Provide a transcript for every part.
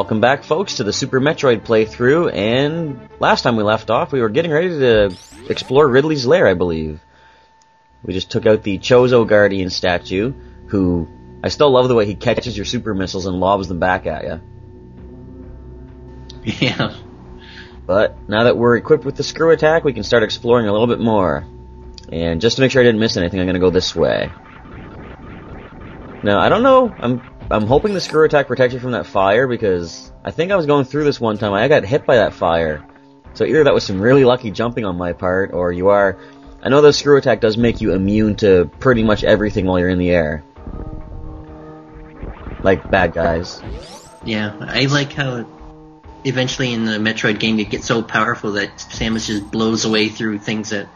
Welcome back, folks, to the Super Metroid playthrough, and last time we left off, we were getting ready to explore Ridley's lair, I believe. We just took out the Chozo Guardian statue, who, I still love the way he catches your super missiles and lobs them back at you. Yeah. But now that we're equipped with the screw attack, we can start exploring a little bit more. And just to make sure I didn't miss anything, I'm going to go this way. Now, I don't know, I'm hoping the screw attack protects you from that fire, because I think I was going through this one time, I got hit by that fire. So either that was some really lucky jumping on my part, or you are... I know the screw attack does make you immune to pretty much everything while you're in the air. Like bad guys. Yeah, I like how eventually in the Metroid game you get so powerful that Samus just blows away through things that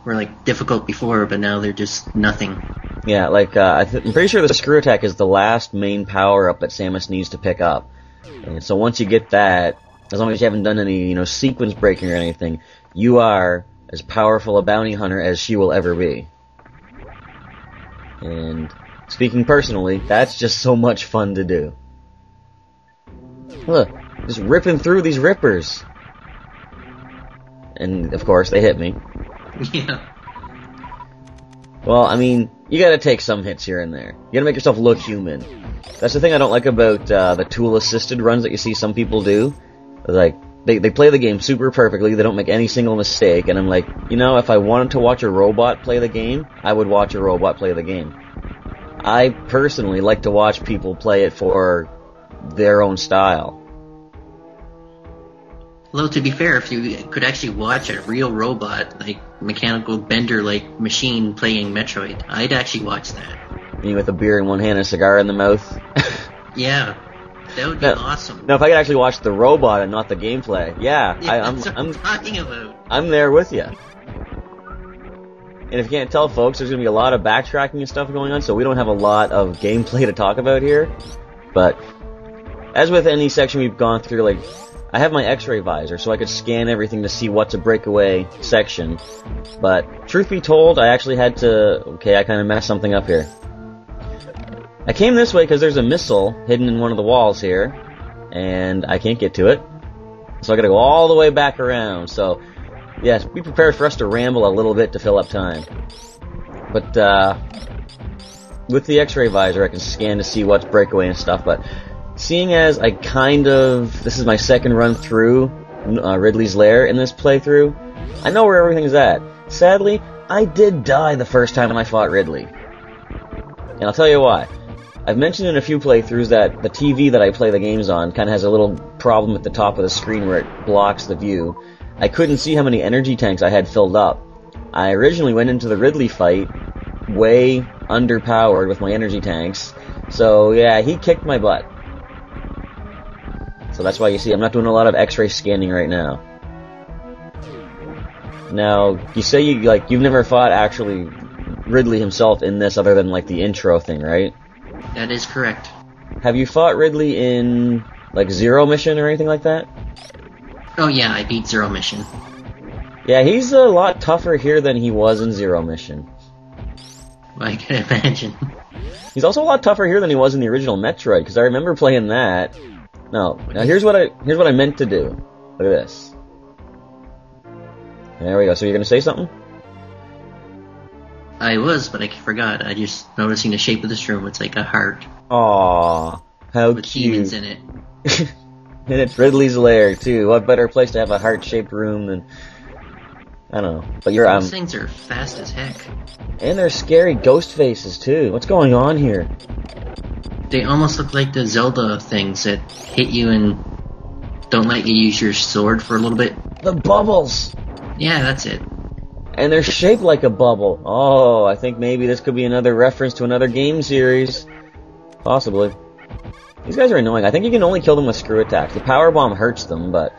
were like difficult before, but now they're just nothing. Yeah, like, I'm pretty sure the screw attack is the last main power-up that Samus needs to pick up. And so once you get that, as long as you haven't done any, sequence breaking or anything, you are as powerful a bounty hunter as she will ever be. And speaking personally, that's just so much fun to do. Look, just ripping through these rippers. And, of course, they hit me. Yeah. Well, I mean, you gotta take some hits here and there. You gotta make yourself look human. That's the thing I don't like about the tool-assisted runs that you see some people do. Like, they play the game super perfectly, they don't make any single mistake, and I'm like, if I wanted to watch a robot play the game, I would watch a robot play the game. I personally like to watch people play it for their own style. Although, to be fair, if you could actually watch a real robot, like mechanical bender-like machine playing Metroid, I'd actually watch that. Me with a beer in one hand and a cigar in the mouth? Yeah, that would be awesome. Now, if I could actually watch the robot and not the gameplay, that's what I'm talking about. I'm there with you. And if you can't tell, folks, there's going to be a lot of backtracking and stuff going on, so we don't have a lot of gameplay to talk about here. But, as with any section we've gone through, like, I have my X-ray visor, so I could scan everything to see what's a breakaway section. But, truth be told, I actually had to... Okay, I kind of messed something up here. I came this way because there's a missile hidden in one of the walls here, and I can't get to it. So I gotta go all the way back around, so... Yes, be prepared for us to ramble a little bit to fill up time. But, with the X-ray visor, I can scan to see what's breakaway and stuff, but... Seeing as this is my second run through Ridley's lair in this playthrough, I know where everything's at. Sadly, I did die the first time I fought Ridley. And I'll tell you why. I've mentioned in a few playthroughs that the TV that I play the games on kind of has a little problem at the top of the screen where it blocks the view. I couldn't see how many energy tanks I had filled up. I originally went into the Ridley fight way underpowered with my energy tanks, so yeah, he kicked my butt. So that's why you see I'm not doing a lot of X-ray scanning right now. Now, you say you've never fought actually Ridley himself in this other than like the intro thing, right? That is correct. Have you fought Ridley in like Zero Mission or anything like that? Oh yeah, I beat Zero Mission. Yeah, he's a lot tougher here than he was in Zero Mission. I can imagine. He's also a lot tougher here than he was in the original Metroid, because I remember playing that. No, now here's what I meant to do. Look at this. There we go. So you're gonna say something? I was, but I forgot. I just noticing the shape of this room. It's like a heart. Aww, how with cute. demons in it. And it's Ridley's lair too. What better place to have a heart-shaped room than... I don't know. But Those things are fast as heck. And they're scary ghost faces too. What's going on here? They almost look like the Zelda things that hit you and don't let you use your sword for a little bit. The bubbles! Yeah, that's it. And they're shaped like a bubble. Oh, I think maybe this could be another reference to another game series. Possibly. These guys are annoying. I think you can only kill them with screw attacks. The power bomb hurts them, but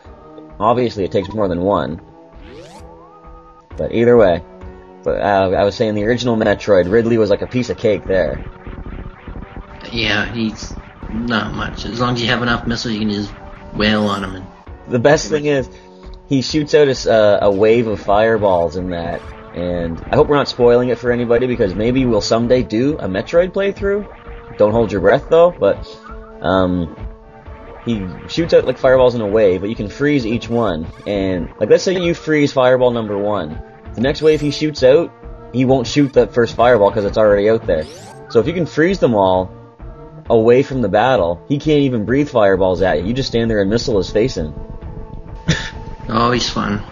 obviously it takes more than one. But either way. But I was saying the original Metroid, Ridley was like a piece of cake there. Yeah, he's not much. As long as you have enough missiles, you can just wail on him. The best thing is, he shoots out a wave of fireballs in that, and I hope we're not spoiling it for anybody, because maybe we'll someday do a Metroid playthrough. Don't hold your breath, though, but he shoots out like fireballs in a wave, but you can freeze each one. And like, let's say you freeze fireball number 1. The next wave he shoots out, he won't shoot that first fireball because it's already out there. So if you can freeze them all away from the battle, he can't even breathe fireballs at you. You just stand there and missile his face in. Always fun.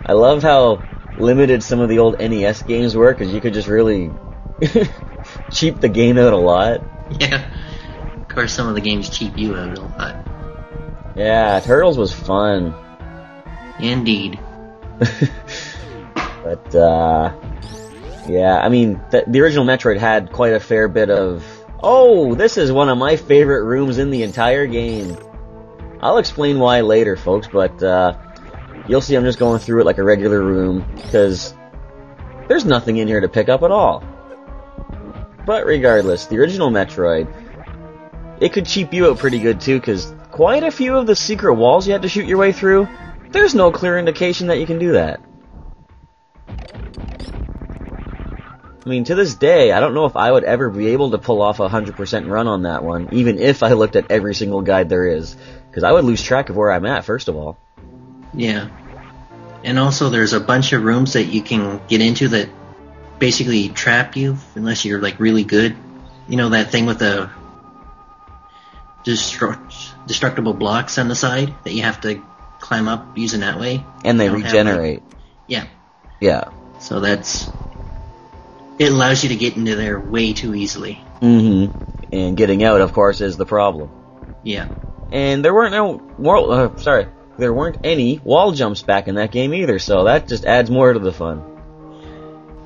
I love how limited some of the old NES games were, because you could just really cheap the game out a lot. Yeah. Of course, some of the games cheap you out a lot. Yeah, Turtles was fun. Indeed. But, yeah, I mean, the original Metroid had quite a fair bit of... Oh, this is one of my favorite rooms in the entire game. I'll explain why later, folks, but, you'll see I'm just going through it like a regular room, because there's nothing in here to pick up at all. But regardless, the original Metroid, it could cheap you out pretty good too, because quite a few of the secret walls you had to shoot your way through, there's no clear indication that you can do that. I mean, to this day, I don't know if I would ever be able to pull off a 100% run on that one, even if I looked at every single guide there is, because I would lose track of where I'm at, first of all. Yeah. And also there's a bunch of rooms that you can get into that basically trap you, unless you're like really good. You know that thing with the destructible blocks on the side that you have to climb up using that way? And they regenerate. Yeah. Yeah. So it allows you to get into there way too easily. Mm-hmm. And getting out, of course, is the problem. Yeah. And there weren't there weren't any wall jumps back in that game either, so that just adds more to the fun.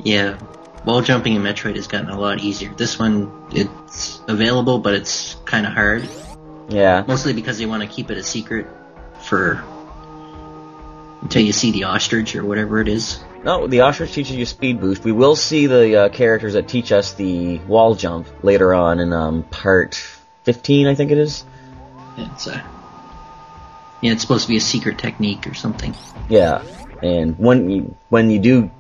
Yeah. Wall jumping in Metroid has gotten a lot easier. This one, it's available, but it's kind of hard. Yeah. Mostly because they want to keep it a secret until you see the ostrich or whatever it is. No, the ostrich teaches you speed boost. We will see the characters that teach us the wall jump later on in part 15, I think it is. It's supposed to be a secret technique or something. Yeah, and when they do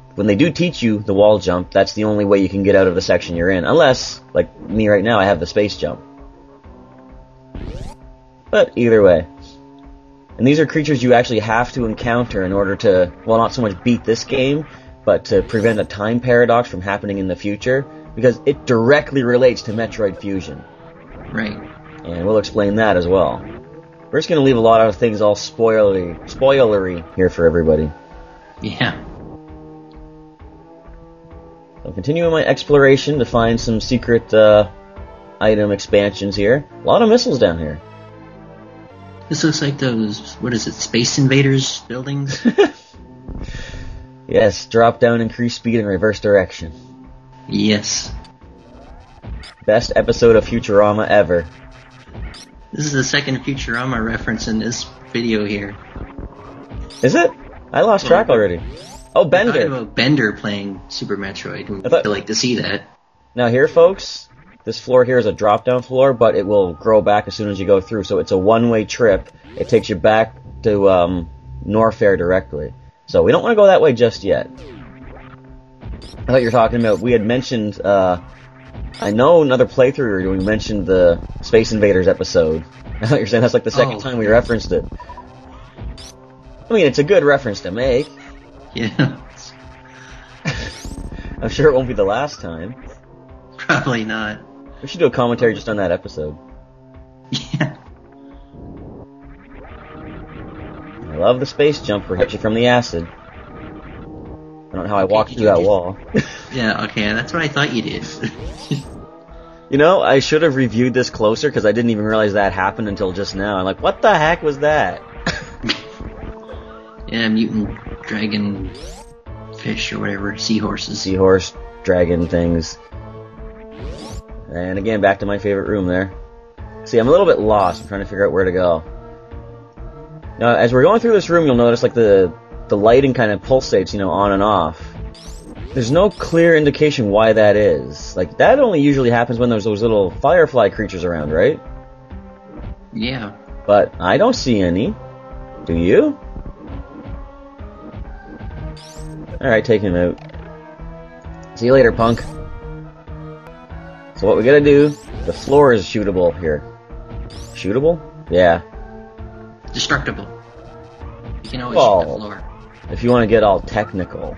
teach you the wall jump, that's the only way you can get out of the section you're in, unless, like me right now, I have the space jump. But either way. And these are creatures you actually have to encounter in order to, well, not so much beat this game, but to prevent a time paradox from happening in the future, because it directly relates to Metroid Fusion. Right. And we'll explain that as well. We're just going to leave a lot of things all spoilery here for everybody. Yeah. So continuing my exploration to find some secret item expansions here. A lot of missiles down here. This looks like those, what is it, Space Invaders buildings? Yes, drop down, increase speed, and reverse direction. Yes. Best episode of Futurama ever. This is the second Futurama reference in this video here. Is it? I lost track already. Oh, Bender. I thought about Bender playing Super Metroid. I'd like to see that. Now here, folks, this floor here is a drop-down floor, but it will grow back as soon as you go through, so it's a one-way trip. It takes you back to Norfair directly. So we don't want to go that way just yet. I thought you were talking about, we had mentioned, I know another playthrough we were doing mentioned the Space Invaders episode. I thought you were saying that's like the second time we referenced it. I mean, it's a good reference to make. Yeah. I'm sure it won't be the last time. Probably not. We should do a commentary just on that episode. Yeah. I love the space jump for you from the acid. I don't know how I walked through that wall. Yeah, okay, that's what I thought you did. You know, I should have reviewed this closer because I didn't even realize that happened until just now. I'm like, what the heck was that? Yeah, mutant dragon fish or whatever, seahorses. Seahorse, dragon things. And again, back to my favorite room there. See, I'm a little bit lost. I'm trying to figure out where to go. Now, as we're going through this room, you'll notice like the lighting kind of pulsates, you know, on and off. There's no clear indication why that is. Like, that only usually happens when there's those little firefly creatures around, right? Yeah. But I don't see any. Do you? Alright, take him out. See you later, punk. So what we gotta do, the floor is shootable here. Shootable? Yeah. Destructible. You can always Well, shoot the floor. If you want to get all technical.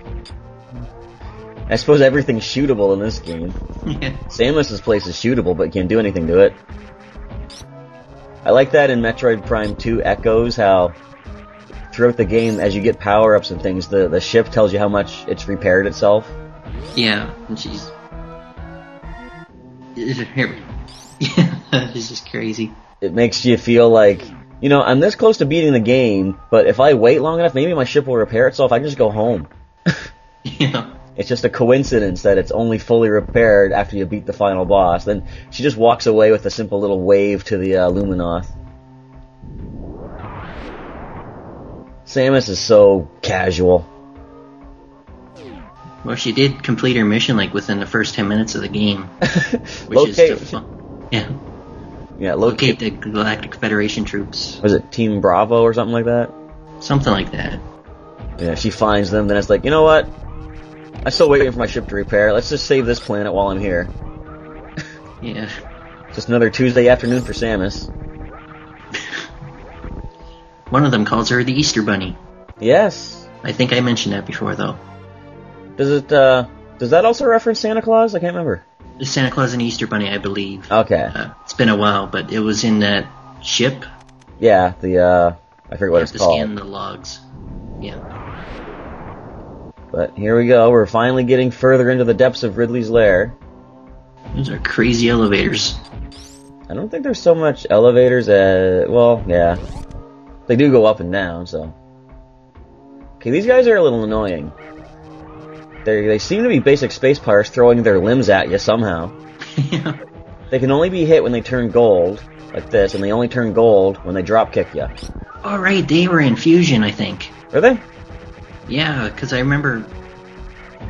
I suppose everything's shootable in this game. Yeah. Samus's place is shootable, but you can't do anything to it. I like that in Metroid Prime 2 Echoes, how throughout the game, as you get power-ups and things, the ship tells you how much it's repaired itself. Yeah, and she's... Here. Yeah, it's just crazy. It makes you feel like, you know, I'm this close to beating the game, but if I wait long enough, maybe my ship will repair itself, I can just go home. Yeah. It's just a coincidence that it's only fully repaired after you beat the final boss. Then she just walks away with a simple little wave to the Luminoth. Samus is so casual. Well, she did complete her mission like within the first 10 minutes of the game, which is yeah. Yeah, locate the Galactic Federation troops. Was it Team Bravo or something like that? Something like that. Yeah, she finds them. Then it's like, you know what? I'm still waiting for my ship to repair. Let's just save this planet while I'm here. Yeah. Just another Tuesday afternoon for Samus. One of them calls her the Easter Bunny. Yes. I think I mentioned that before, though. Does that also reference Santa Claus? I can't remember. Santa Claus and Easter Bunny, I believe. Okay. It's been a while, but it was in that ship. Yeah, I forget what it's called. Scan the logs. Yeah. But here we go. We're finally getting further into the depths of Ridley's lair. Those are crazy elevators. I don't think there's so much elevators as... Well, yeah. They do go up and down, so... Okay, these guys are a little annoying. They seem to be basic space pirates throwing their limbs at you somehow. Yeah. They can only be hit when they turn gold, like this, and they only turn gold when they drop kick you. Oh, right, they were in Fusion, I think. Are they? Yeah, because I remember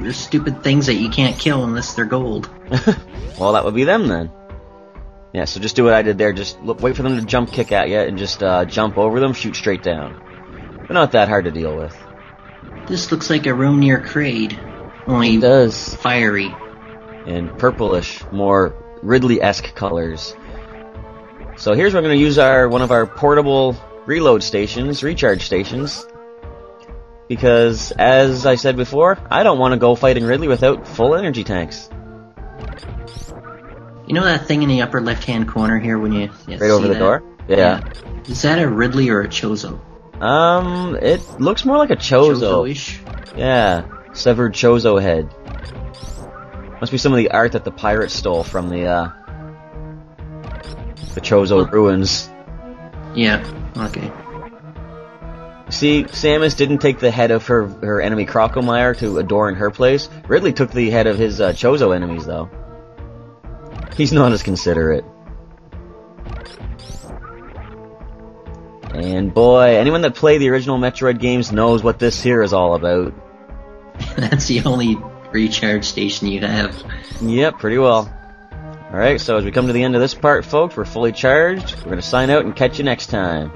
there's stupid things that you can't kill unless they're gold. Well, that would be them then. Yeah, so just do what I did there. Just wait for them to jump kick at you and just jump over them, shoot straight down. They're not that hard to deal with. This looks like a room near Kraid. Only it does. Fiery. And purplish, more Ridley-esque colors. So here's where we're going to use one of our portable reload stations, recharge stations. Because, as I said before, I don't want to go fighting Ridley without full energy tanks. You know that thing in the upper left-hand corner here when you right over the door? Yeah. Is that a Ridley or a Chozo? It looks more like a Chozo. Chozo-ish? Yeah. Severed Chozo head. Must be some of the art that the pirates stole from the Chozo ruins. Yeah, okay. See, Samus didn't take the head of her enemy Crocomire to adorn her place. Ridley took the head of his Chozo enemies, though. He's not as considerate. And boy, anyone that played the original Metroid games knows what this here is all about. That's the only recharge station you have. Yep, pretty well. Alright, so as we come to the end of this part, folks, we're fully charged. We're going to sign out and catch you next time.